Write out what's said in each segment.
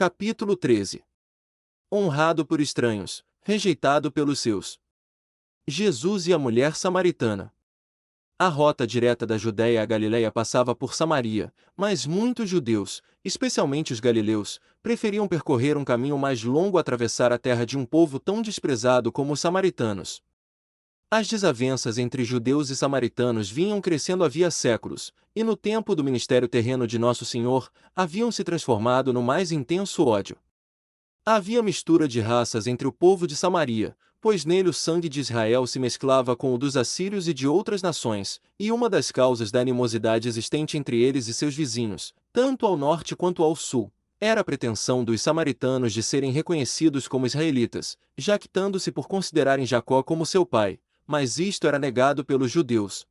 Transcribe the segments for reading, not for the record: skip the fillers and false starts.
Capítulo 13. Honrado por estranhos, rejeitado pelos seus. Jesus e a mulher samaritana. A rota direta da Judéia à Galiléia passava por Samaria, mas muitos judeus, especialmente os galileus, preferiam percorrer um caminho mais longo a atravessar a terra de um povo tão desprezado como os samaritanos. As desavenças entre judeus e samaritanos vinham crescendo havia séculos, e no tempo do ministério terreno de Nosso Senhor, haviam se transformado no mais intenso ódio. Havia mistura de raças entre o povo de Samaria, pois nele o sangue de Israel se mesclava com o dos assírios e de outras nações, e uma das causas da animosidade existente entre eles e seus vizinhos, tanto ao norte quanto ao sul, era a pretensão dos samaritanos de serem reconhecidos como israelitas, jactando-se por considerarem Jacó como seu pai, mas isto era negado pelos judeus.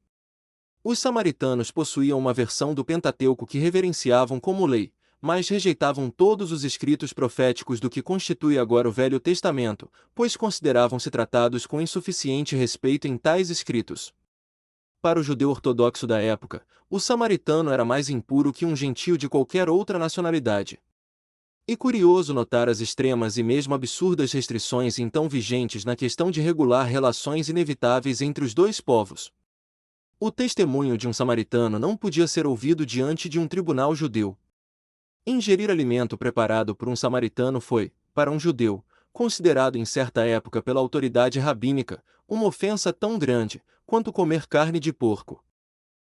Os samaritanos possuíam uma versão do Pentateuco que reverenciavam como lei, mas rejeitavam todos os escritos proféticos do que constitui agora o Velho Testamento, pois consideravam-se tratados com insuficiente respeito em tais escritos. Para o judeu ortodoxo da época, o samaritano era mais impuro que um gentio de qualquer outra nacionalidade. E curioso notar as extremas e mesmo absurdas restrições então vigentes na questão de regular relações inevitáveis entre os dois povos. O testemunho de um samaritano não podia ser ouvido diante de um tribunal judeu. Ingerir alimento preparado por um samaritano foi, para um judeu, considerado em certa época pela autoridade rabínica, uma ofensa tão grande quanto comer carne de porco.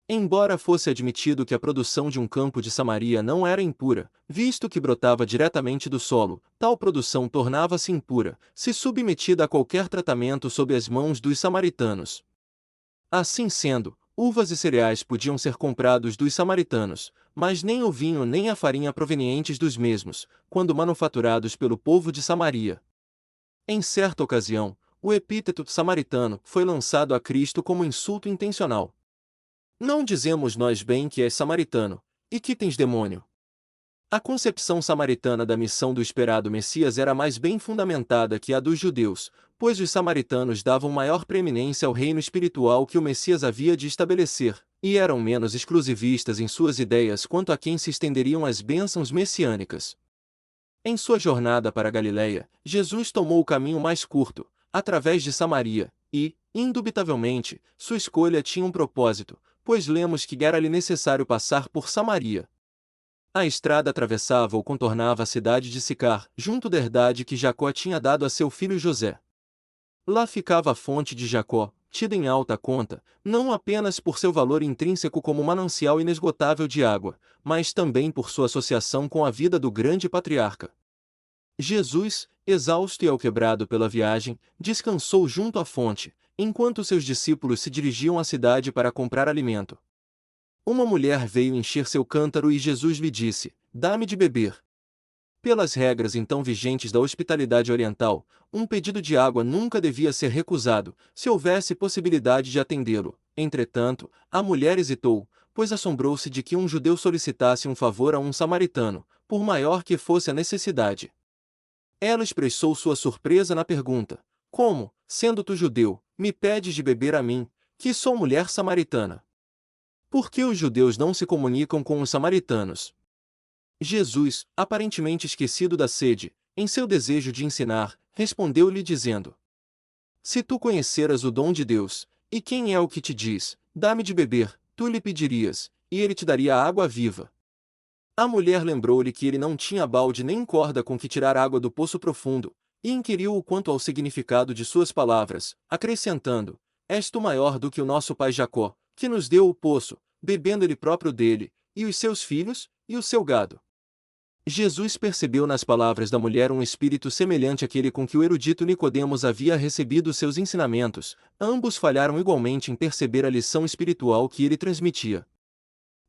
Embora fosse admitido que a produção de um campo de Samaria não era impura, visto que brotava diretamente do solo, tal produção tornava-se impura, se submetida a qualquer tratamento sob as mãos dos samaritanos. Assim sendo, uvas e cereais podiam ser comprados dos samaritanos, mas nem o vinho nem a farinha provenientes dos mesmos, quando manufaturados pelo povo de Samaria. Em certa ocasião, o epíteto samaritano foi lançado a Cristo como insulto intencional. Não dizemos nós bem que és samaritano, e que tens demônio. A concepção samaritana da missão do esperado Messias era mais bem fundamentada que a dos judeus, pois os samaritanos davam maior preeminência ao reino espiritual que o Messias havia de estabelecer, e eram menos exclusivistas em suas ideias quanto a quem se estenderiam as bênçãos messiânicas. Em sua jornada para a Galiléia, Jesus tomou o caminho mais curto, através de Samaria, e, indubitavelmente, sua escolha tinha um propósito, pois lemos que era-lhe necessário passar por Samaria. A estrada atravessava ou contornava a cidade de Sicar, junto da herdade que Jacó tinha dado a seu filho José. Lá ficava a fonte de Jacó, tida em alta conta, não apenas por seu valor intrínseco como manancial inesgotável de água, mas também por sua associação com a vida do grande patriarca. Jesus, exausto e alquebrado pela viagem, descansou junto à fonte, enquanto seus discípulos se dirigiam à cidade para comprar alimento. Uma mulher veio encher seu cântaro e Jesus lhe disse: "Dá-me de beber." Pelas regras então vigentes da hospitalidade oriental, um pedido de água nunca devia ser recusado, se houvesse possibilidade de atendê-lo. Entretanto, a mulher hesitou, pois assombrou-se de que um judeu solicitasse um favor a um samaritano, por maior que fosse a necessidade. Ela expressou sua surpresa na pergunta: "Como, sendo tu judeu, me pedes de beber a mim, que sou mulher samaritana?" Por que os judeus não se comunicam com os samaritanos? Jesus, aparentemente esquecido da sede, em seu desejo de ensinar, respondeu-lhe dizendo: "Se tu conheceras o dom de Deus, e quem é o que te diz, dá-me de beber, tu lhe pedirias, e ele te daria a água viva." A mulher lembrou-lhe que ele não tinha balde nem corda com que tirar água do poço profundo, e inquiriu-o quanto ao significado de suas palavras, acrescentando: "És tu maior do que o nosso pai Jacó, que nos deu o poço, bebendo ele próprio dele, e os seus filhos, e o seu gado?" Jesus percebeu nas palavras da mulher um espírito semelhante àquele com que o erudito Nicodemos havia recebido seus ensinamentos. Ambos falharam igualmente em perceber a lição espiritual que ele transmitia.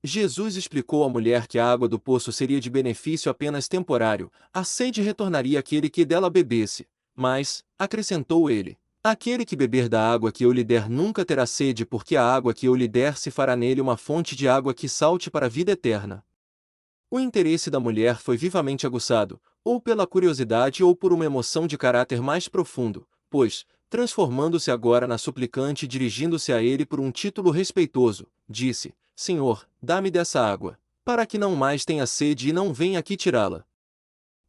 Jesus explicou à mulher que a água do poço seria de benefício apenas temporário, a sede retornaria àquele que dela bebesse. Mas, acrescentou ele, aquele que beber da água que eu lhe der nunca terá sede, porque a água que eu lhe der se fará nele uma fonte de água que salte para a vida eterna. O interesse da mulher foi vivamente aguçado, ou pela curiosidade ou por uma emoção de caráter mais profundo, pois, transformando-se agora na suplicante e dirigindo-se a ele por um título respeitoso, disse: "Senhor, dá-me dessa água, para que não mais tenha sede e não venha aqui tirá-la."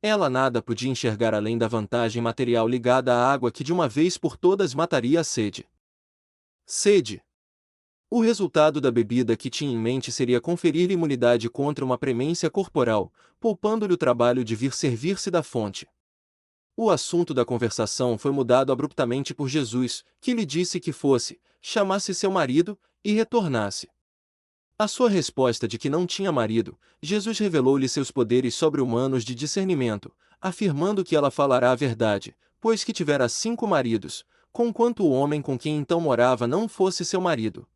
Ela nada podia enxergar além da vantagem material ligada à água que de uma vez por todas mataria a sede. Sede. O resultado da bebida que tinha em mente seria conferir-lhe imunidade contra uma premência corporal, poupando-lhe o trabalho de vir servir-se da fonte. O assunto da conversação foi mudado abruptamente por Jesus, que lhe disse que fosse, chamasse seu marido, e retornasse. À sua resposta de que não tinha marido, Jesus revelou-lhe seus poderes sobre-humanos de discernimento, afirmando que ela falará a verdade, pois que tivera 5 maridos, conquanto o homem com quem então morava não fosse seu marido.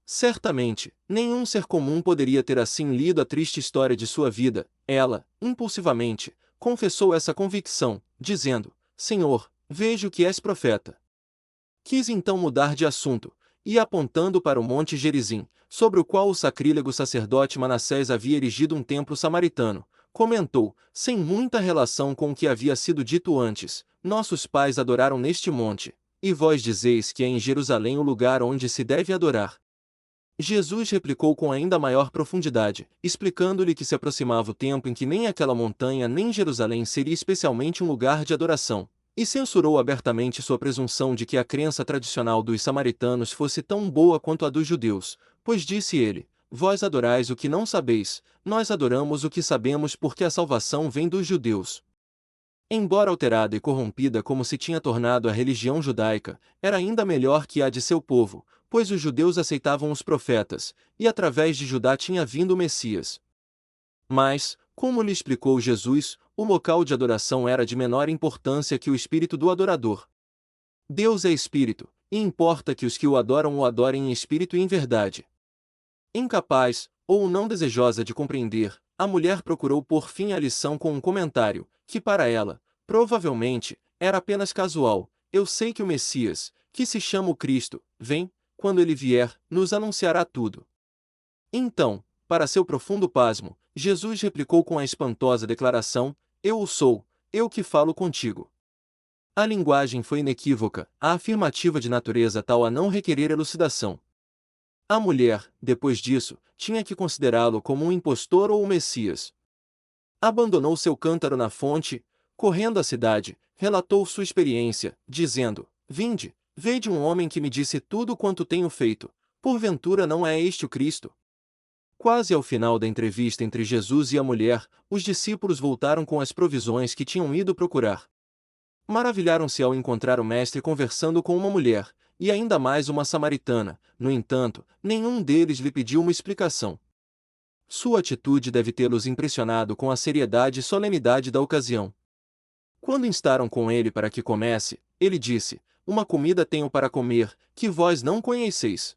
Certamente, nenhum ser comum poderia ter assim lido a triste história de sua vida. Ela, impulsivamente, confessou essa convicção, dizendo: Senhor, vejo que és profeta. Quis então mudar de assunto, e apontando para o monte Gerizim, sobre o qual o sacrílego sacerdote Manassés havia erigido um templo samaritano, comentou, sem muita relação com o que havia sido dito antes: Nossos pais adoraram neste monte, e vós dizeis que é em Jerusalém o lugar onde se deve adorar. Jesus replicou com ainda maior profundidade, explicando-lhe que se aproximava o tempo em que nem aquela montanha nem Jerusalém seria especialmente um lugar de adoração, e censurou abertamente sua presunção de que a crença tradicional dos samaritanos fosse tão boa quanto a dos judeus, pois disse ele: Vós adorais o que não sabeis, nós adoramos o que sabemos porque a salvação vem dos judeus. Embora alterada e corrompida como se tinha tornado a religião judaica, era ainda melhor que a de seu povo, pois os judeus aceitavam os profetas, e através de Judá tinha vindo o Messias. Mas, como lhe explicou Jesus, o local de adoração era de menor importância que o espírito do adorador. Deus é espírito, e importa que os que o adorem em espírito e em verdade. Incapaz, ou não desejosa de compreender, a mulher procurou pôr fim à lição com um comentário, que para ela, provavelmente, era apenas casual: Eu sei que o Messias, que se chama o Cristo, vem, quando ele vier, nos anunciará tudo. Então, para seu profundo pasmo, Jesus replicou com a espantosa declaração: Eu o sou, eu que falo contigo. A linguagem foi inequívoca, a afirmativa de natureza tal a não requerer elucidação. A mulher, depois disso, tinha que considerá-lo como um impostor ou o Messias. Abandonou seu cântaro na fonte, correndo à cidade, relatou sua experiência, dizendo: Vinde, vede um homem que me disse tudo quanto tenho feito. Porventura não é este o Cristo? Quase ao final da entrevista entre Jesus e a mulher, os discípulos voltaram com as provisões que tinham ido procurar. Maravilharam-se ao encontrar o mestre conversando com uma mulher, e ainda mais uma samaritana. No entanto, nenhum deles lhe pediu uma explicação. Sua atitude deve tê-los impressionado com a seriedade e solenidade da ocasião. Quando instaram com ele para que comesse, ele disse: Uma comida tenho para comer, que vós não conheceis.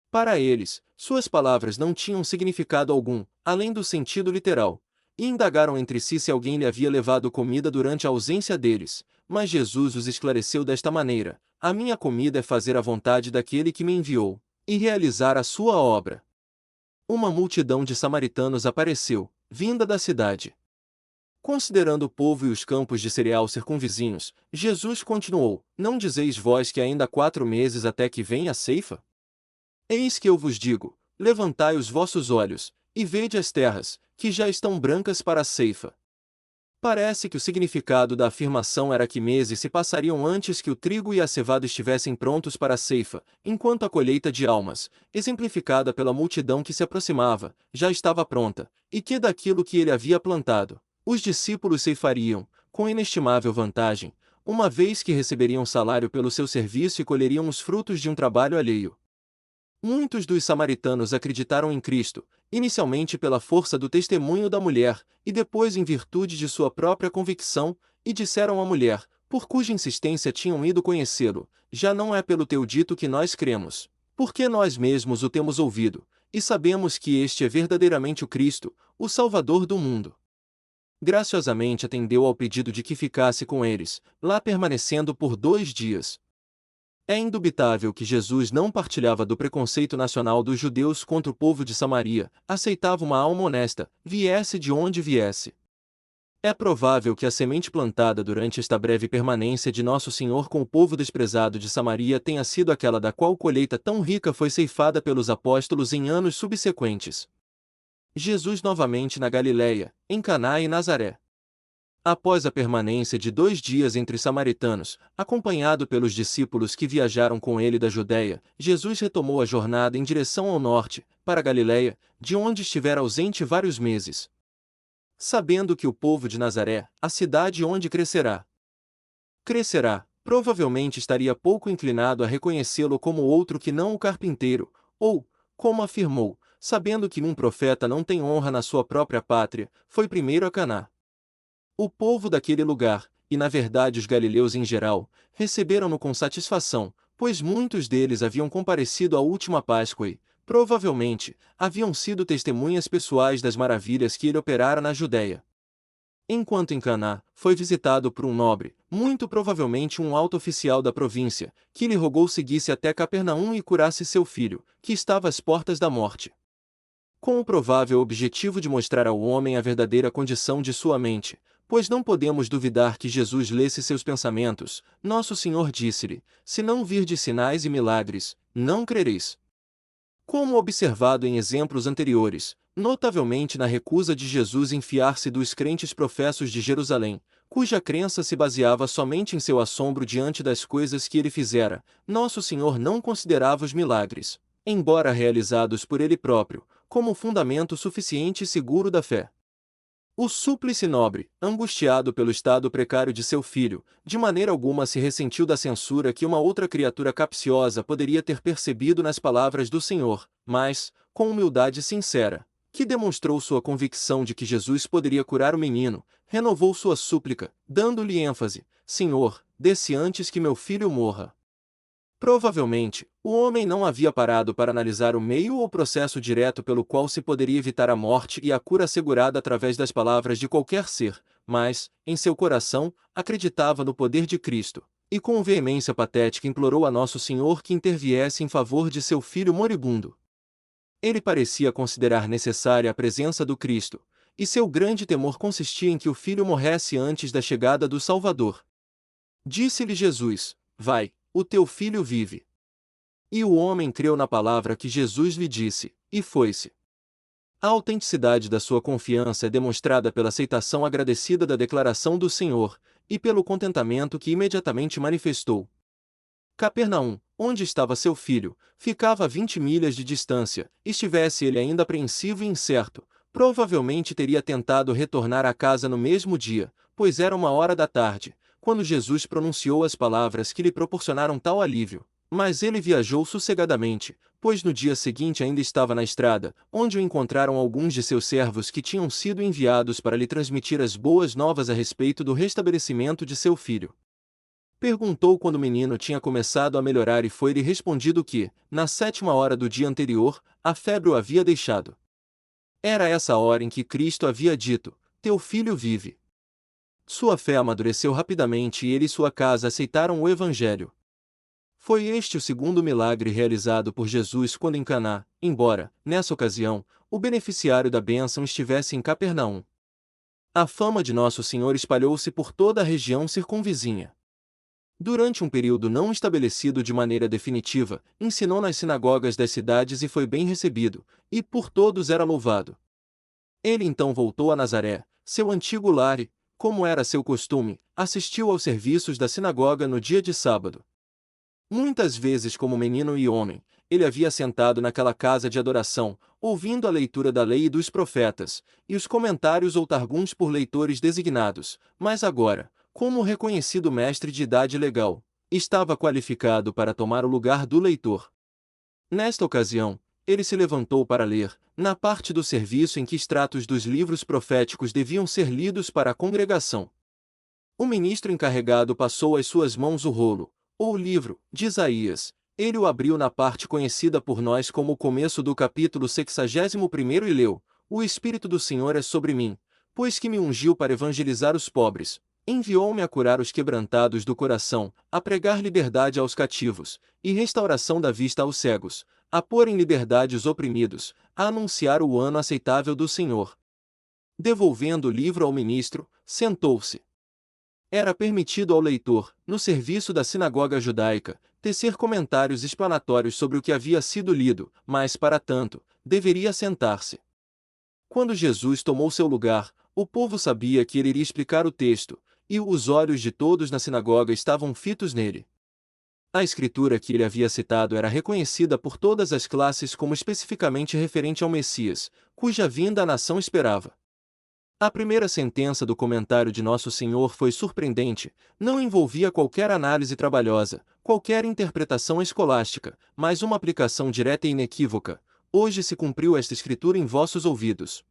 Para eles, suas palavras não tinham significado algum, além do sentido literal, e indagaram entre si se alguém lhe havia levado comida durante a ausência deles, mas Jesus os esclareceu desta maneira: A minha comida é fazer a vontade daquele que me enviou, e realizar a sua obra. Uma multidão de samaritanos apareceu, vinda da cidade. Considerando o povo e os campos de cereal circunvizinhos, Jesus continuou: Não dizeis vós que ainda há 4 meses até que venha a ceifa? Eis que eu vos digo: levantai os vossos olhos, e vede as terras, que já estão brancas para a ceifa. Parece que o significado da afirmação era que meses se passariam antes que o trigo e a cevada estivessem prontos para a ceifa, enquanto a colheita de almas, exemplificada pela multidão que se aproximava, já estava pronta, e que daquilo que ele havia plantado, os discípulos ceifariam, com inestimável vantagem, uma vez que receberiam salário pelo seu serviço e colheriam os frutos de um trabalho alheio. Muitos dos samaritanos acreditaram em Cristo, inicialmente pela força do testemunho da mulher, e depois em virtude de sua própria convicção, e disseram à mulher, por cuja insistência tinham ido conhecê-lo: Já não é pelo teu dito que nós cremos, porque nós mesmos o temos ouvido, e sabemos que este é verdadeiramente o Cristo, o Salvador do mundo. Graciosamente atendeu ao pedido de que ficasse com eles, lá permanecendo por 2 dias. É indubitável que Jesus não partilhava do preconceito nacional dos judeus contra o povo de Samaria, aceitava uma alma honesta, viesse de onde viesse. É provável que a semente plantada durante esta breve permanência de Nosso Senhor com o povo desprezado de Samaria tenha sido aquela da qual colheita tão rica foi ceifada pelos apóstolos em anos subsequentes. Jesus novamente na Galileia, em Caná e Nazaré. Após a permanência de 2 dias entre samaritanos, acompanhado pelos discípulos que viajaram com ele da Judéia, Jesus retomou a jornada em direção ao norte, para Galiléia, de onde estivera ausente vários meses. Sabendo que o povo de Nazaré, a cidade onde crescerá, provavelmente estaria pouco inclinado a reconhecê-lo como outro que não o carpinteiro, ou, como afirmou, sabendo que um profeta não tem honra na sua própria pátria, foi primeiro a Caná. O povo daquele lugar, e na verdade os galileus em geral, receberam-no com satisfação, pois muitos deles haviam comparecido à última Páscoa e, provavelmente, haviam sido testemunhas pessoais das maravilhas que ele operara na Judéia. Enquanto em Caná, foi visitado por um nobre, muito provavelmente um alto oficial da província, que lhe rogou seguisse até Capernaum e curasse seu filho, que estava às portas da morte. Com o provável objetivo de mostrar ao homem a verdadeira condição de sua mente, pois não podemos duvidar que Jesus lesse seus pensamentos, Nosso Senhor disse-lhe: se não virdes sinais e milagres, não crereis. Como observado em exemplos anteriores, notavelmente na recusa de Jesus em fiar-se dos crentes professos de Jerusalém, cuja crença se baseava somente em seu assombro diante das coisas que ele fizera, Nosso Senhor não considerava os milagres, embora realizados por ele próprio, como fundamento suficiente e seguro da fé. O súplice nobre, angustiado pelo estado precário de seu filho, de maneira alguma se ressentiu da censura que uma outra criatura capciosa poderia ter percebido nas palavras do Senhor, mas, com humildade sincera, que demonstrou sua convicção de que Jesus poderia curar o menino, renovou sua súplica, dando-lhe ênfase: Senhor, desce antes que meu filho morra. Provavelmente, o homem não havia parado para analisar o meio ou processo direto pelo qual se poderia evitar a morte e a cura assegurada através das palavras de qualquer ser, mas, em seu coração, acreditava no poder de Cristo, e com veemência patética implorou a Nosso Senhor que interviesse em favor de seu filho moribundo. Ele parecia considerar necessária a presença do Cristo, e seu grande temor consistia em que o filho morresse antes da chegada do Salvador. Disse-lhe Jesus: vai, o teu filho vive. E o homem creu na palavra que Jesus lhe disse, e foi-se. A autenticidade da sua confiança é demonstrada pela aceitação agradecida da declaração do Senhor, e pelo contentamento que imediatamente manifestou. Capernaum, onde estava seu filho, ficava a 20 milhas de distância. Estivesse ele ainda apreensivo e incerto, provavelmente teria tentado retornar à casa no mesmo dia, pois era 1 hora da tarde, quando Jesus pronunciou as palavras que lhe proporcionaram tal alívio. Mas ele viajou sossegadamente, pois no dia seguinte ainda estava na estrada, onde o encontraram alguns de seus servos que tinham sido enviados para lhe transmitir as boas novas a respeito do restabelecimento de seu filho. Perguntou quando o menino tinha começado a melhorar e foi-lhe respondido que, na 7ª hora do dia anterior, a febre o havia deixado. Era essa hora em que Cristo havia dito: teu filho vive. Sua fé amadureceu rapidamente e ele e sua casa aceitaram o Evangelho. Foi este o segundo milagre realizado por Jesus quando em Caná, embora, nessa ocasião, o beneficiário da bênção estivesse em Capernaum. A fama de Nosso Senhor espalhou-se por toda a região circunvizinha. Durante um período não estabelecido de maneira definitiva, ensinou nas sinagogas das cidades e foi bem recebido, e por todos era louvado. Ele então voltou a Nazaré, seu antigo lar e, como era seu costume, assistiu aos serviços da sinagoga no dia de sábado. Muitas vezes como menino e homem, ele havia sentado naquela casa de adoração, ouvindo a leitura da lei e dos profetas, e os comentários ou targums por leitores designados, mas agora, como reconhecido mestre de idade legal, estava qualificado para tomar o lugar do leitor. Nesta ocasião, ele se levantou para ler, na parte do serviço em que extratos dos livros proféticos deviam ser lidos para a congregação. O ministro encarregado passou às suas mãos o rolo, ou livro, de Isaías. Ele o abriu na parte conhecida por nós como o começo do capítulo 61 e leu: O Espírito do Senhor é sobre mim, pois que me ungiu para evangelizar os pobres, enviou-me a curar os quebrantados do coração, a pregar liberdade aos cativos, e restauração da vista aos cegos, a pôr em liberdade os oprimidos, a anunciar o ano aceitável do Senhor. Devolvendo o livro ao ministro, sentou-se. Era permitido ao leitor, no serviço da sinagoga judaica, tecer comentários explanatórios sobre o que havia sido lido, mas para tanto, deveria sentar-se. Quando Jesus tomou seu lugar, O povo sabia que ele iria explicar o texto, e os olhos de todos na sinagoga estavam fitos nele. A escritura que ele havia citado era reconhecida por todas as classes como especificamente referente ao Messias, cuja vinda a nação esperava. A primeira sentença do comentário de Nosso Senhor foi surpreendente, não envolvia qualquer análise trabalhosa, qualquer interpretação escolástica, mas uma aplicação direta e inequívoca. Hoje se cumpriu esta escritura em vossos ouvidos.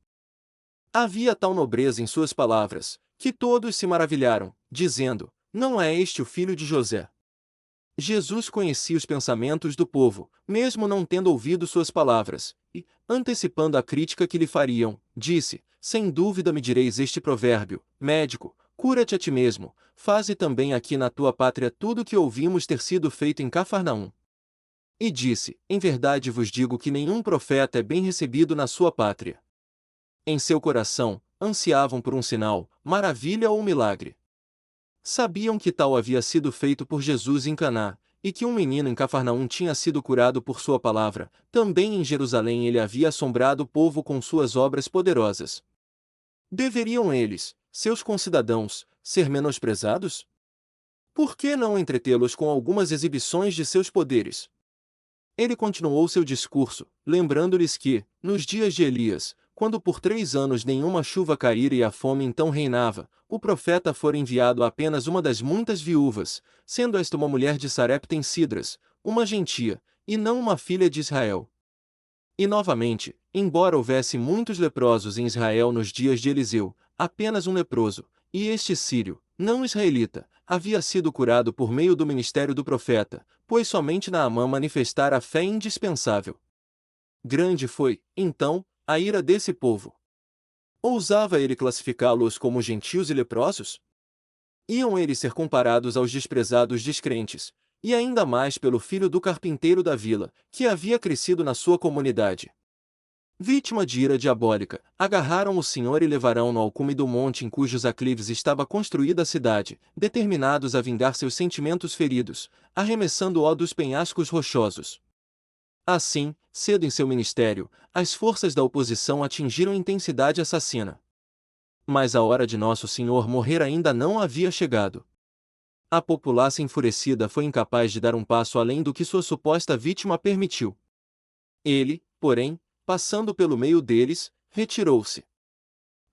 Havia tal nobreza em suas palavras, que todos se maravilharam, dizendo: não é este o filho de José? Jesus conhecia os pensamentos do povo, mesmo não tendo ouvido suas palavras, e, antecipando a crítica que lhe fariam, disse: sem dúvida me direis este provérbio: médico, cura-te a ti mesmo, faze também aqui na tua pátria tudo o que ouvimos ter sido feito em Cafarnaum. E disse: em verdade vos digo que nenhum profeta é bem recebido na sua pátria. Em seu coração, ansiavam por um sinal, maravilha ou milagre. Sabiam que tal havia sido feito por Jesus em Caná, e que um menino em Cafarnaum tinha sido curado por sua palavra. Também em Jerusalém ele havia assombrado o povo com suas obras poderosas. Deveriam eles, seus concidadãos, ser menosprezados? Por que não entretê-los com algumas exibições de seus poderes? Ele continuou seu discurso, lembrando-lhes que, nos dias de Elias, quando por 3 anos nenhuma chuva caíra e a fome então reinava, o profeta fora enviado a apenas uma das muitas viúvas, sendo esta uma mulher de Sarepta em Sidras, uma gentia, e não uma filha de Israel. E novamente, embora houvesse muitos leprosos em Israel nos dias de Eliseu, apenas um leproso, e este sírio, não israelita, havia sido curado por meio do ministério do profeta, pois somente Naamã manifestara a fé indispensável. Grande foi, então, a ira desse povo. Ousava ele classificá-los como gentios e leprosos? Iam eles ser comparados aos desprezados descrentes, e ainda mais pelo filho do carpinteiro da vila, que havia crescido na sua comunidade. Vítima de ira diabólica, agarraram o Senhor e levarão-no ao cume do monte em cujos aclives estava construída a cidade, determinados a vingar seus sentimentos feridos, arremessando-o dos penhascos rochosos. Assim, cedo em seu ministério, as forças da oposição atingiram intensidade assassina. Mas a hora de Nosso Senhor morrer ainda não havia chegado. A população enfurecida foi incapaz de dar um passo além do que sua suposta vítima permitiu. Ele, porém, passando pelo meio deles, retirou-se.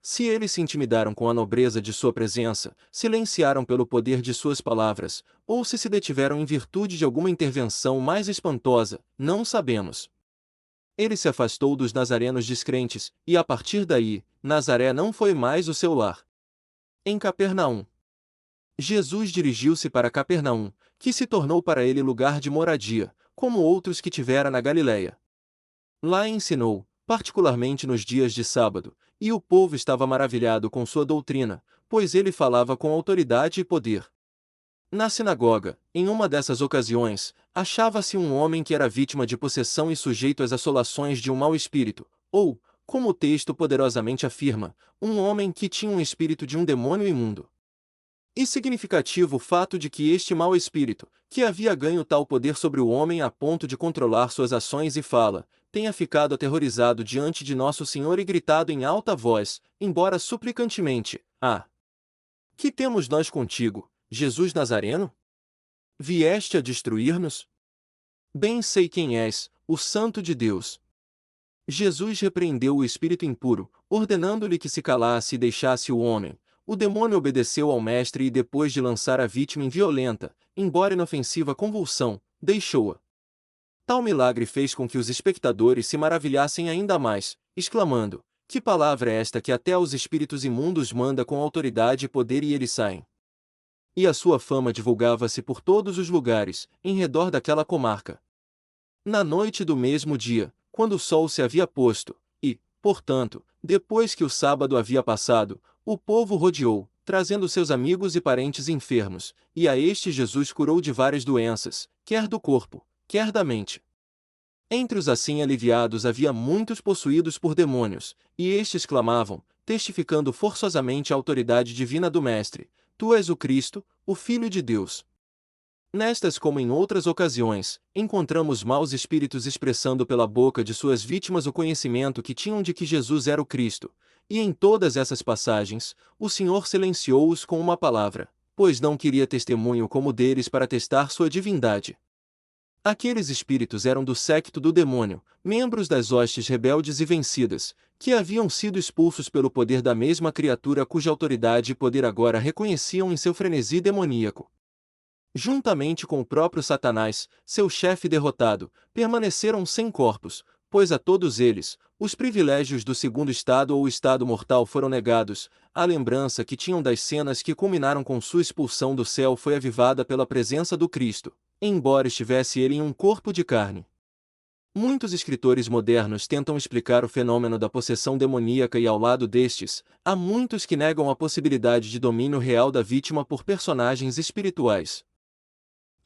Se eles se intimidaram com a nobreza de sua presença, silenciaram pelo poder de suas palavras, ou se detiveram em virtude de alguma intervenção mais espantosa, não sabemos. Ele se afastou dos nazarenos descrentes, e a partir daí, Nazaré não foi mais o seu lar. Em Capernaum. Jesus dirigiu-se para Capernaum, que se tornou para ele lugar de moradia, como outros que tivera na Galiléia. Lá ensinou, particularmente nos dias de sábado, e o povo estava maravilhado com sua doutrina, pois ele falava com autoridade e poder. Na sinagoga, em uma dessas ocasiões, achava-se um homem que era vítima de possessão e sujeito às assolações de um mau espírito, ou, como o texto poderosamente afirma, um homem que tinha um espírito de um demônio imundo. E significativo o fato de que este mau espírito, que havia ganho tal poder sobre o homem a ponto de controlar suas ações e fala, tenha ficado aterrorizado diante de Nosso Senhor e gritado em alta voz, embora suplicantemente: Ah! Que temos nós contigo, Jesus Nazareno? Vieste a destruir-nos? Bem sei quem és, o Santo de Deus. Jesus repreendeu o espírito impuro, ordenando-lhe que se calasse e deixasse o homem. O demônio obedeceu ao mestre e depois de lançar a vítima em violenta, embora inofensiva convulsão, deixou-a. Tal milagre fez com que os espectadores se maravilhassem ainda mais, exclamando: que palavra é esta que até aos espíritos imundos manda com autoridade e poder e eles saem? E a sua fama divulgava-se por todos os lugares, em redor daquela comarca. Na noite do mesmo dia, quando o sol se havia posto, e, portanto, depois que o sábado havia passado, o povo rodeou, trazendo seus amigos e parentes enfermos, e a estes Jesus curou de várias doenças, quer do corpo, quer da mente. Entre os assim aliviados havia muitos possuídos por demônios, e estes clamavam, testificando forçosamente a autoridade divina do Mestre: Tu és o Cristo, o Filho de Deus. Nestas como em outras ocasiões, encontramos maus espíritos expressando pela boca de suas vítimas o conhecimento que tinham de que Jesus era o Cristo, E em todas essas passagens, o Senhor silenciou-os com uma palavra, pois não queria testemunho como deles para testar sua divindade. Aqueles espíritos eram do séquito do demônio, membros das hostes rebeldes e vencidas, que haviam sido expulsos pelo poder da mesma criatura cuja autoridade e poder agora reconheciam em seu frenesi demoníaco. Juntamente com o próprio Satanás, seu chefe derrotado, permaneceram sem corpos, pois a todos eles, os privilégios do segundo estado ou estado mortal foram negados. A lembrança que tinham das cenas que culminaram com sua expulsão do céu foi avivada pela presença do Cristo, embora estivesse ele em um corpo de carne. Muitos escritores modernos tentam explicar o fenômeno da possessão demoníaca e ao lado destes, há muitos que negam a possibilidade de domínio real da vítima por personagens espirituais.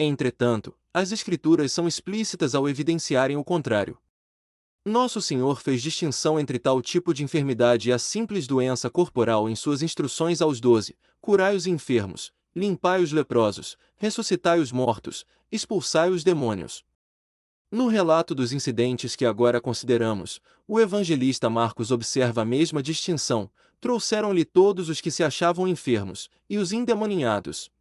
Entretanto, as Escrituras são explícitas ao evidenciarem o contrário. Nosso Senhor fez distinção entre tal tipo de enfermidade e a simples doença corporal em suas instruções aos 12: curai os enfermos, limpai os leprosos, ressuscitai os mortos, expulsai os demônios. No relato dos incidentes que agora consideramos, o evangelista Marcos observa a mesma distinção: trouxeram-lhe todos os que se achavam enfermos, e os endemoninhados.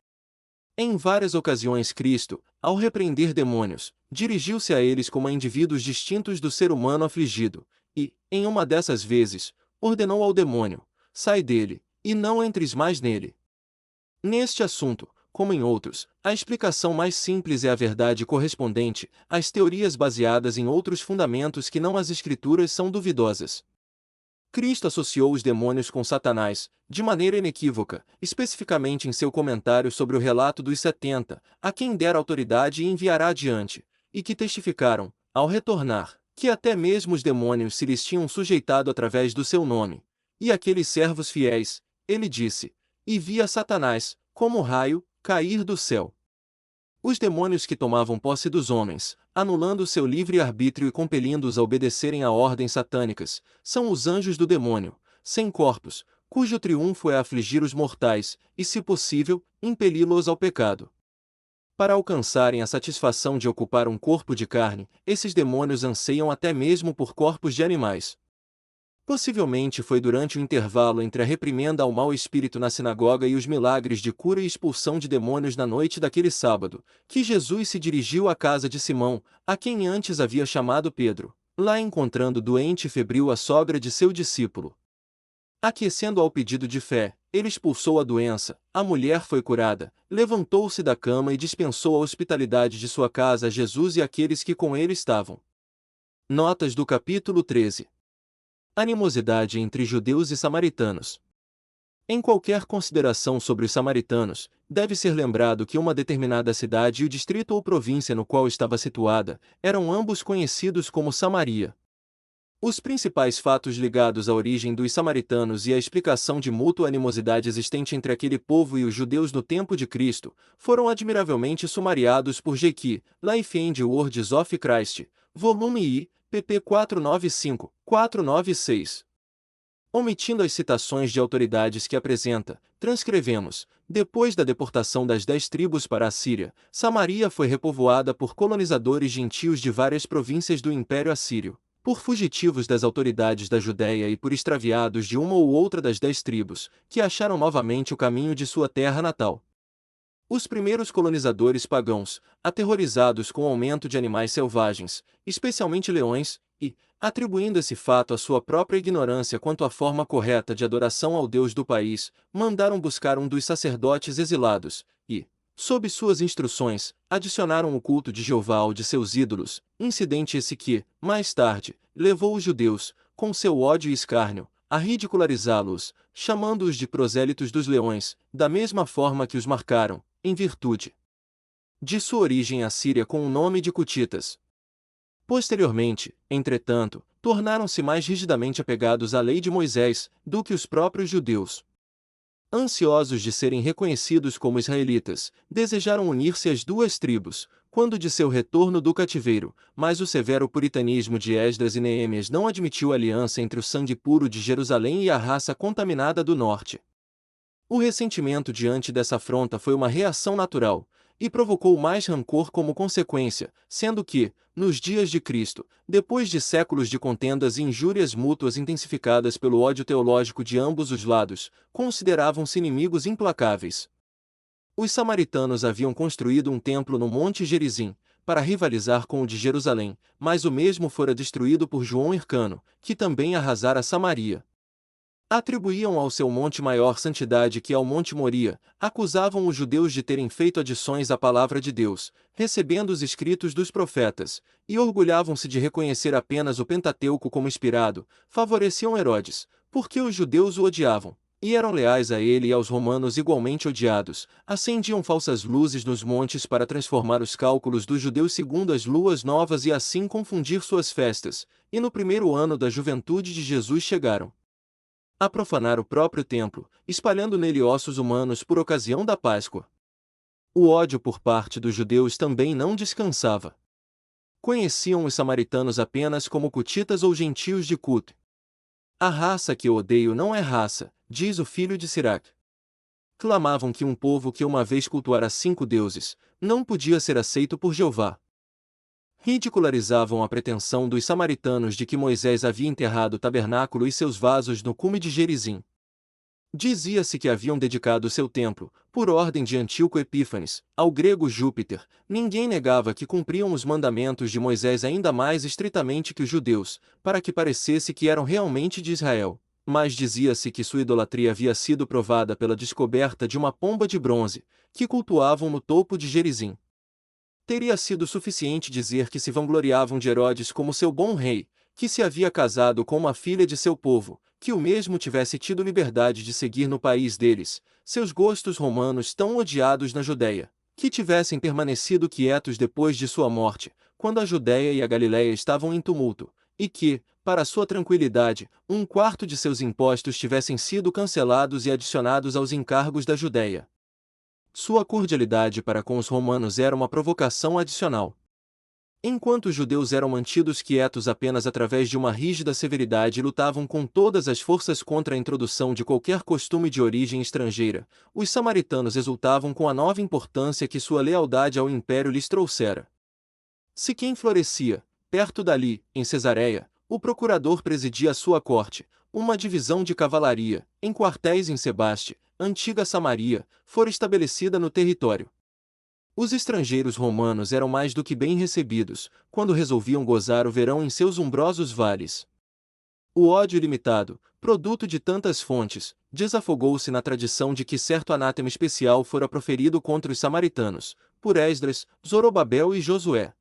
Em várias ocasiões Cristo, ao repreender demônios, dirigiu-se a eles como a indivíduos distintos do ser humano afligido, e, em uma dessas vezes, ordenou ao demônio: sai dele, e não entres mais nele. Neste assunto, como em outros, a explicação mais simples é a verdade correspondente às teorias baseadas em outros fundamentos que não as Escrituras são duvidosas. Cristo associou os demônios com Satanás, de maneira inequívoca, especificamente em seu comentário sobre o relato dos 70, a quem dera autoridade e enviará adiante, e que testificaram, ao retornar, que até mesmo os demônios se lhes tinham sujeitado através do seu nome. E aqueles servos fiéis, ele disse, e via Satanás, como raio, cair do céu. Os demônios que tomavam posse dos homens, anulando seu livre-arbítrio e compelindo-os a obedecerem a ordens satânicas, são os anjos do demônio, sem corpos, cujo triunfo é afligir os mortais, e, se possível, impeli-los ao pecado. Para alcançarem a satisfação de ocupar um corpo de carne, esses demônios anseiam até mesmo por corpos de animais. Possivelmente foi durante o intervalo entre a reprimenda ao mau espírito na sinagoga e os milagres de cura e expulsão de demônios na noite daquele sábado, que Jesus se dirigiu à casa de Simão, a quem antes havia chamado Pedro, lá encontrando doente e febril a sogra de seu discípulo. Aquecendo ao pedido de fé, ele expulsou a doença, a mulher foi curada, levantou-se da cama e dispensou a hospitalidade de sua casa a Jesus e àqueles que com ele estavam. Notas do capítulo 13. Animosidade entre judeus e samaritanos. Em qualquer consideração sobre os samaritanos, deve ser lembrado que uma determinada cidade e o distrito ou província no qual estava situada, eram ambos conhecidos como Samaria. Os principais fatos ligados à origem dos samaritanos e à explicação de mútua animosidade existente entre aquele povo e os judeus no tempo de Cristo, foram admiravelmente sumariados por J.Q. Life and Words of Christ, volume I, pp 495, 496. Omitindo as citações de autoridades que apresenta, transcrevemos: depois da deportação das 10 tribos para a Síria, Samaria foi repovoada por colonizadores gentios de várias províncias do Império Assírio, por fugitivos das autoridades da Judéia e por extraviados de uma ou outra das 10 tribos, que acharam novamente o caminho de sua terra natal. Os primeiros colonizadores pagãos, aterrorizados com o aumento de animais selvagens, especialmente leões, e, atribuindo esse fato à sua própria ignorância quanto à forma correta de adoração ao Deus do país, mandaram buscar um dos sacerdotes exilados, e, sob suas instruções, adicionaram o culto de Jeová ao de seus ídolos, incidente esse que, mais tarde, levou os judeus, com seu ódio e escárnio, a ridicularizá-los, chamando-os de prosélitos dos leões, da mesma forma que os marcaram, em virtude de sua origem assíria com o nome de Cutitas. Posteriormente, entretanto, tornaram-se mais rigidamente apegados à lei de Moisés do que os próprios judeus. Ansiosos de serem reconhecidos como israelitas, desejaram unir-se às duas tribos, quando de seu retorno do cativeiro, mas o severo puritanismo de Esdras e Neemias não admitiu aliança entre o sangue puro de Jerusalém e a raça contaminada do norte. O ressentimento diante dessa afronta foi uma reação natural, e provocou mais rancor como consequência, sendo que, nos dias de Cristo, depois de séculos de contendas e injúrias mútuas intensificadas pelo ódio teológico de ambos os lados, consideravam-se inimigos implacáveis. Os samaritanos haviam construído um templo no Monte Gerizim, para rivalizar com o de Jerusalém, mas o mesmo fora destruído por João Hircano, que também arrasara Samaria. Atribuíam ao seu monte maior santidade que ao Monte Moria, acusavam os judeus de terem feito adições à palavra de Deus, recebendo os escritos dos profetas, e orgulhavam-se de reconhecer apenas o Pentateuco como inspirado, favoreciam Herodes, porque os judeus o odiavam, e eram leais a ele e aos romanos igualmente odiados, acendiam falsas luzes nos montes para transformar os cálculos dos judeus segundo as luas novas e assim confundir suas festas, e no primeiro ano da juventude de Jesus chegaram a profanar o próprio templo, espalhando nele ossos humanos por ocasião da Páscoa. O ódio por parte dos judeus também não descansava. Conheciam os samaritanos apenas como cutitas ou gentios de Cut. A raça que eu odeio não é raça, diz o filho de Sirac. Clamavam que um povo que uma vez cultuara 5 deuses, não podia ser aceito por Jeová. Ridicularizavam a pretensão dos samaritanos de que Moisés havia enterrado o tabernáculo e seus vasos no cume de Gerizim. Dizia-se que haviam dedicado seu templo, por ordem de Antíoco Epífanes, ao grego Júpiter. Ninguém negava que cumpriam os mandamentos de Moisés ainda mais estritamente que os judeus, para que parecesse que eram realmente de Israel. Mas dizia-se que sua idolatria havia sido provada pela descoberta de uma pomba de bronze, que cultuavam no topo de Gerizim. Teria sido suficiente dizer que se vangloriavam de Herodes como seu bom rei, que se havia casado com uma filha de seu povo, que o mesmo tivesse tido liberdade de seguir no país deles, seus gostos romanos tão odiados na Judéia, que tivessem permanecido quietos depois de sua morte, quando a Judéia e a Galiléia estavam em tumulto, e que, para sua tranquilidade, 1/4 de seus impostos tivessem sido cancelados e adicionados aos encargos da Judéia. Sua cordialidade para com os romanos era uma provocação adicional. Enquanto os judeus eram mantidos quietos apenas através de uma rígida severidade e lutavam com todas as forças contra a introdução de qualquer costume de origem estrangeira, os samaritanos exultavam com a nova importância que sua lealdade ao império lhes trouxera. Siquém florescia, perto dali, em Cesareia, o procurador presidia a sua corte, uma divisão de cavalaria, em quartéis em Sebaste, antiga Samaria, fora estabelecida no território. Os estrangeiros romanos eram mais do que bem recebidos, quando resolviam gozar o verão em seus umbrosos vales. O ódio ilimitado, produto de tantas fontes, desafogou-se na tradição de que certo anátema especial fora proferido contra os samaritanos, por Esdras, Zorobabel e Josué.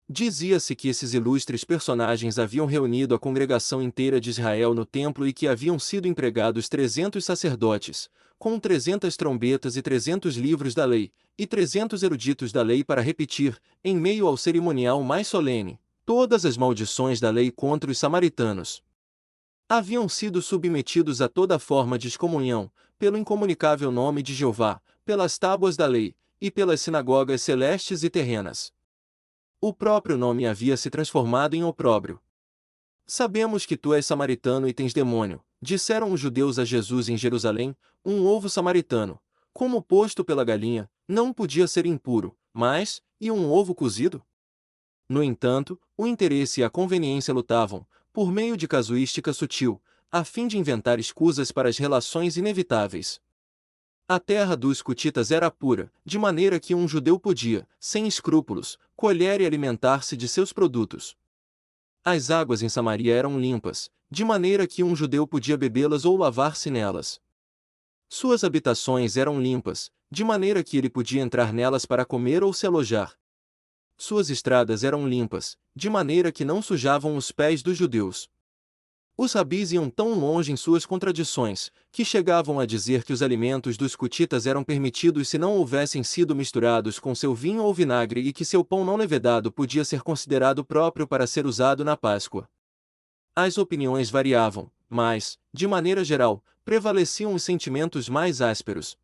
Dizia-se que esses ilustres personagens haviam reunido a congregação inteira de Israel no templo e que haviam sido empregados 300 sacerdotes, com 300 trombetas e 300 livros da lei, e 300 eruditos da lei para repetir, em meio ao cerimonial mais solene, todas as maldições da lei contra os samaritanos. Haviam sido submetidos a toda forma de excomunhão, pelo incomunicável nome de Jeová, pelas tábuas da lei, e pelas sinagogas celestes e terrenas. O próprio nome havia se transformado em opróbrio. Sabemos que tu és samaritano e tens demônio, disseram os judeus a Jesus em Jerusalém. Um ovo samaritano, como posto pela galinha, não podia ser impuro, mas, e um ovo cozido? No entanto, o interesse e a conveniência lutavam, por meio de casuística sutil, a fim de inventar escusas para as relações inevitáveis. A terra dos cutitas era pura, de maneira que um judeu podia, sem escrúpulos, colher e alimentar-se de seus produtos. As águas em Samaria eram limpas, de maneira que um judeu podia bebê-las ou lavar-se nelas. Suas habitações eram limpas, de maneira que ele podia entrar nelas para comer ou se alojar. Suas estradas eram limpas, de maneira que não sujavam os pés dos judeus. Os rabis iam tão longe em suas contradições, que chegavam a dizer que os alimentos dos cutitas eram permitidos se não houvessem sido misturados com seu vinho ou vinagre e que seu pão não levedado podia ser considerado próprio para ser usado na Páscoa. As opiniões variavam, mas, de maneira geral, prevaleciam os sentimentos mais ásperos.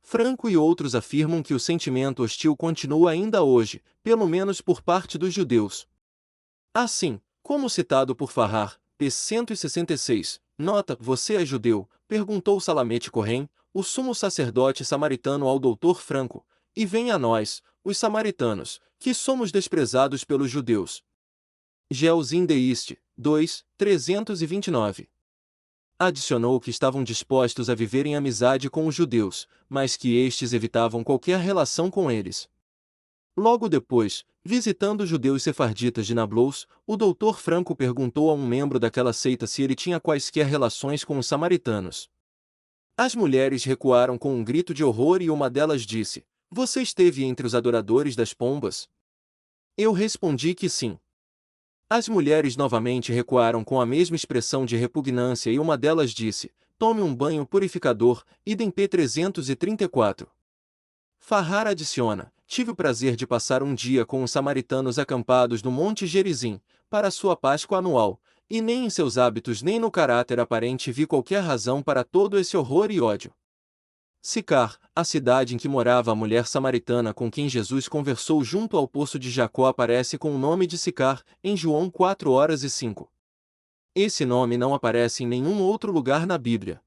Franco e outros afirmam que o sentimento hostil continua ainda hoje, pelo menos por parte dos judeus. Assim, como citado por Farrar, p. 166, nota, você é judeu? Perguntou Salamete Corrêa, o sumo sacerdote samaritano ao doutor Franco, e vem a nós, os samaritanos, que somos desprezados pelos judeus. Gelsin deiste, 2, 329. Adicionou que estavam dispostos a viver em amizade com os judeus, mas que estes evitavam qualquer relação com eles. Logo depois, visitando os judeus sefarditas de Nablus, o doutor Franco perguntou a um membro daquela seita se ele tinha quaisquer relações com os samaritanos. As mulheres recuaram com um grito de horror e uma delas disse: "Você esteve entre os adoradores das pombas?" Eu respondi que sim. As mulheres novamente recuaram com a mesma expressão de repugnância e uma delas disse: "Tome um banho purificador", idem p. 334. Farrar adiciona: "Tive o prazer de passar um dia com os samaritanos acampados no Monte Gerizim, para sua Páscoa anual, e nem em seus hábitos nem no caráter aparente vi qualquer razão para todo esse horror e ódio." Sicar, a cidade em que morava a mulher samaritana com quem Jesus conversou junto ao poço de Jacó, aparece com o nome de Sicar, em João 4:05. Esse nome não aparece em nenhum outro lugar na Bíblia.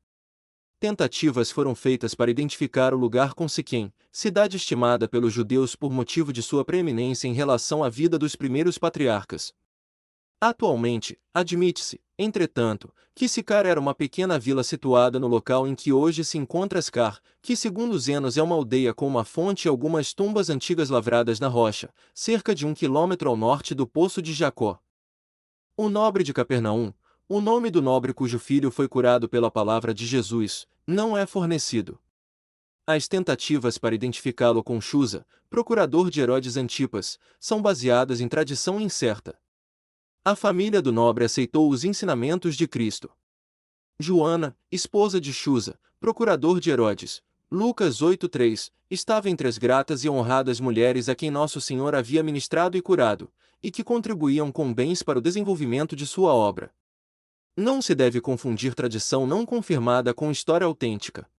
Tentativas foram feitas para identificar o lugar com Siquém, cidade estimada pelos judeus por motivo de sua preeminência em relação à vida dos primeiros patriarcas. Atualmente, admite-se, entretanto, que Sicar era uma pequena vila situada no local em que hoje se encontra Ascar, que segundo Zenos é uma aldeia com uma fonte e algumas tumbas antigas lavradas na rocha, cerca de 1 quilômetro ao norte do Poço de Jacó. O nobre de Capernaum, o nome do nobre cujo filho foi curado pela palavra de Jesus, não é fornecido. As tentativas para identificá-lo com Chuza, procurador de Herodes Antipas, são baseadas em tradição incerta. A família do nobre aceitou os ensinamentos de Cristo. Joana, esposa de Chuza, procurador de Herodes, Lucas 8:3, estava entre as gratas e honradas mulheres a quem Nosso Senhor havia ministrado e curado, e que contribuíam com bens para o desenvolvimento de sua obra. Não se deve confundir tradição não confirmada com história autêntica.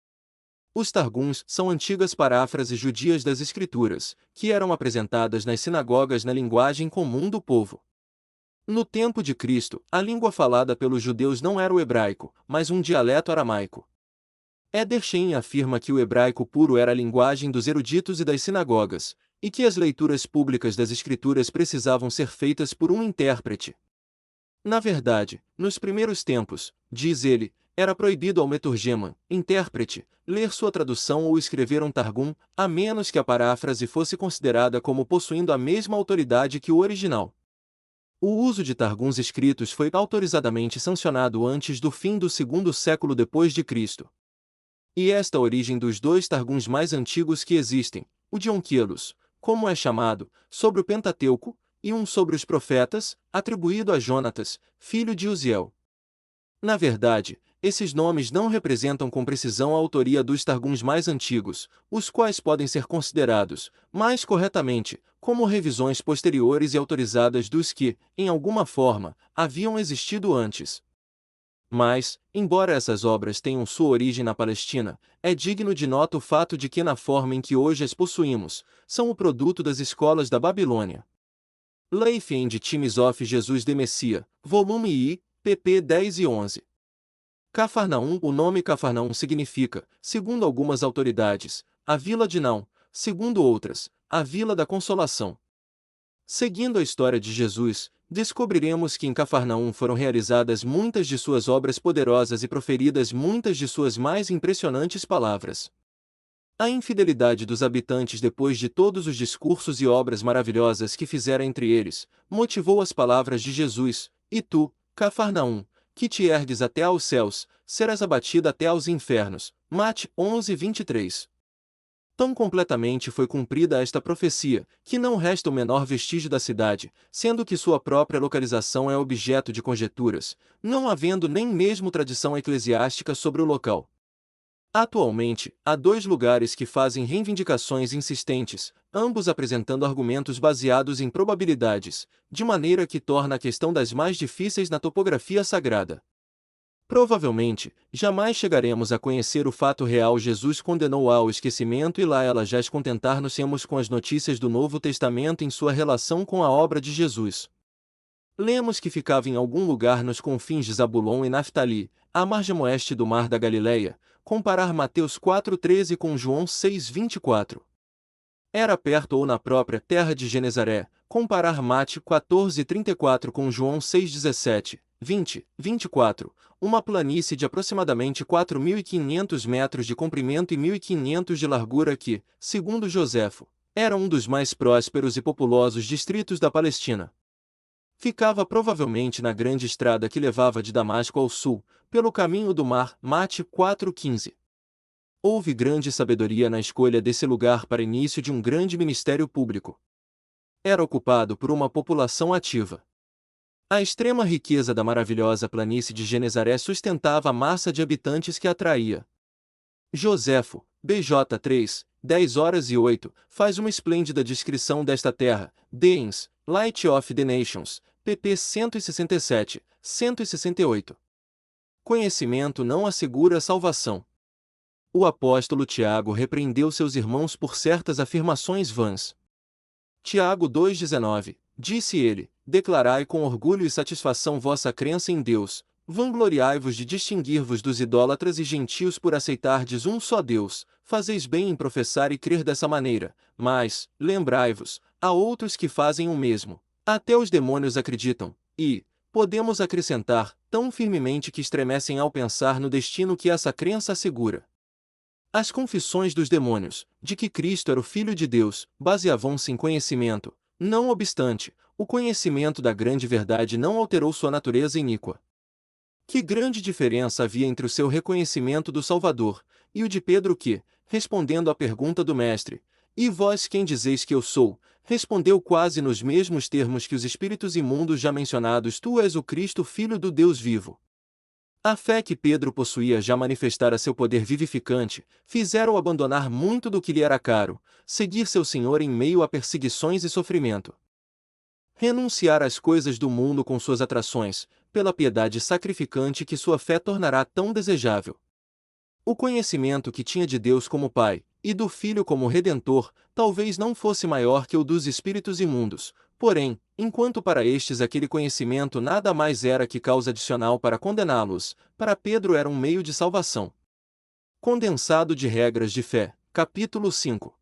Os Targums são antigas paráfrases judias das Escrituras, que eram apresentadas nas sinagogas na linguagem comum do povo. No tempo de Cristo, a língua falada pelos judeus não era o hebraico, mas um dialeto aramaico. Edersheim afirma que o hebraico puro era a linguagem dos eruditos e das sinagogas, e que as leituras públicas das Escrituras precisavam ser feitas por um intérprete. Na verdade, nos primeiros tempos, diz ele, era proibido ao meturgema, intérprete, ler sua tradução ou escrever um targum, a menos que a paráfrase fosse considerada como possuindo a mesma autoridade que o original. O uso de targuns escritos foi autorizadamente sancionado antes do fim do segundo século depois de Cristo. E esta a origem dos dois targuns mais antigos que existem, o de Onquelos, como é chamado, sobre o Pentateuco, e um sobre os profetas, atribuído a Jonatas, filho de Uziel. Na verdade, esses nomes não representam com precisão a autoria dos targuns mais antigos, os quais podem ser considerados, mais corretamente, como revisões posteriores e autorizadas dos que, em alguma forma, haviam existido antes. Mas, embora essas obras tenham sua origem na Palestina, é digno de nota o fato de que na forma em que hoje as possuímos, são o produto das escolas da Babilônia. Life and Times of Jesus de Messia, volume I, pp. 10 e 11. Cafarnaum. O nome Cafarnaum significa, segundo algumas autoridades, a vila de Naum, segundo outras, a vila da consolação. Seguindo a história de Jesus, descobriremos que em Cafarnaum foram realizadas muitas de suas obras poderosas e proferidas muitas de suas mais impressionantes palavras. A infidelidade dos habitantes depois de todos os discursos e obras maravilhosas que fizera entre eles, motivou as palavras de Jesus: "E tu, Cafarnaum, que te ergues até aos céus, serás abatida até aos infernos." Mate 11:23. Tão completamente foi cumprida esta profecia, que não resta o menor vestígio da cidade, sendo que sua própria localização é objeto de conjecturas, não havendo nem mesmo tradição eclesiástica sobre o local. Atualmente, há dois lugares que fazem reivindicações insistentes, ambos apresentando argumentos baseados em probabilidades, de maneira que torna a questão das mais difíceis na topografia sagrada. Provavelmente, jamais chegaremos a conhecer o fato real. Jesus condenou ao esquecimento e lá ela jaz contentar-nos-emos com as notícias do Novo Testamento em sua relação com a obra de Jesus. Lemos que ficava em algum lugar nos confins de Zabulon e Naftali, à margem oeste do Mar da Galileia, comparar Mateus 4:13 com João 6:24. Era perto ou na própria terra de Genezaré. Comparar Mate 14:34 com João 6:17, 20, 24, uma planície de aproximadamente 4.500 metros de comprimento e 1.500 de largura que, segundo Joséfo, era um dos mais prósperos e populosos distritos da Palestina. Ficava provavelmente na grande estrada que levava de Damasco ao sul, pelo caminho do mar. Mate 4:15. Houve grande sabedoria na escolha desse lugar para início de um grande ministério público. Era ocupado por uma população ativa. A extrema riqueza da maravilhosa planície de Genezaré sustentava a massa de habitantes que atraía. Joséfo, BJ 3, 10:08, faz uma esplêndida descrição desta terra. Deans, Light of the Nations, pp 167, 168. Conhecimento não assegura a salvação. O apóstolo Tiago repreendeu seus irmãos por certas afirmações vãs. Tiago 2,19, disse ele, declarai com orgulho e satisfação vossa crença em Deus, vangloriai-vos de distinguir-vos dos idólatras e gentios por aceitardes um só Deus, fazeis bem em professar e crer dessa maneira, mas, lembrai-vos, há outros que fazem o mesmo, até os demônios acreditam, e, podemos acrescentar, tão firmemente que estremecem ao pensar no destino que essa crença assegura. As confissões dos demônios, de que Cristo era o Filho de Deus, baseavam-se em conhecimento. Não obstante, o conhecimento da grande verdade não alterou sua natureza iníqua. Que grande diferença havia entre o seu reconhecimento do Salvador, e o de Pedro que, respondendo à pergunta do Mestre, "E vós quem dizeis que eu sou?", respondeu quase nos mesmos termos que os espíritos imundos já mencionados: Tu és o Cristo, Filho do Deus vivo. A fé que Pedro possuía já manifestara seu poder vivificante, fizera-o abandonar muito do que lhe era caro, seguir seu Senhor em meio a perseguições e sofrimento. Renunciar às coisas do mundo com suas atrações, pela piedade sacrificante que sua fé tornará tão desejável. O conhecimento que tinha de Deus como Pai, e do Filho como Redentor, talvez não fosse maior que o dos espíritos imundos, porém, enquanto para estes aquele conhecimento nada mais era que causa adicional para condená-los, para Pedro era um meio de salvação. Condensado de regras de fé, capítulo 5.